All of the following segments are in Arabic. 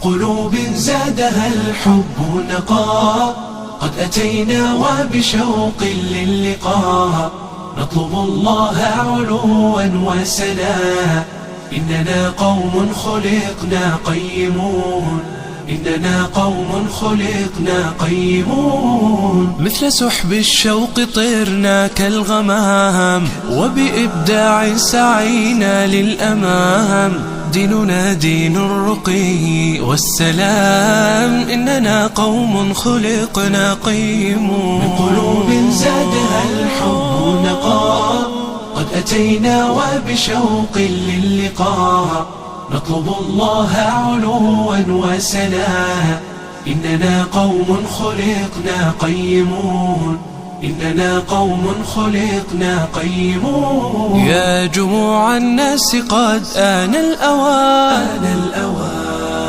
قلوب زادها الحب نقاء، قد أتينا وبشوق للقاء، نطلب الله علوا وسنا. إننا قوم خلقنا قيمون، إننا قوم خلقنا قيمون. مثل سحب الشوق طرنا كالغمام، وبإبداع سعينا للأمام. ديننا دين الرقي والسلام، إننا قوم خلقنا قيمون. من قلوب زادها الحب نقاء، قد أتينا وبشوق للقاء، نطلب الله علوا وسنا. إننا قوم خلقنا قيمون، إننا قوم خلقنا قيمون. يا جموع الناس قد آن الأوان،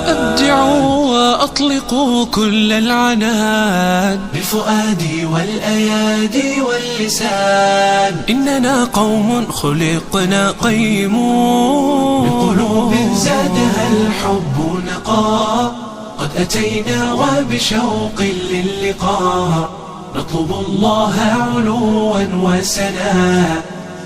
أبدعوا وأطلقوا كل العنان، بالفؤاد والأيادي واللسان. إننا قوم خلقنا قيمون. بقلوب زادها الحب نقاء، قد أتينا وبشوق للقاء، نطلب الله علوا وسنا.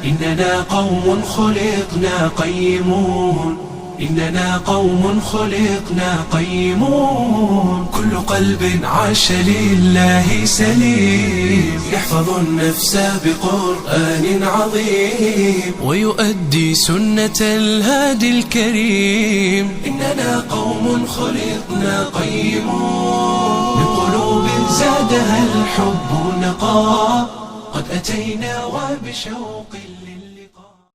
إننا قوم خلقنا قيمون، إننا قوم خلقنا قيمون. كل قلب عاش لله سليم، يحفظ النفس بقرآن عظيم، ويؤدي سنة الهادي الكريم. إننا قوم خلقنا قيمون. من قلوب زادها الحب نقاء، قد أتينا وبشوق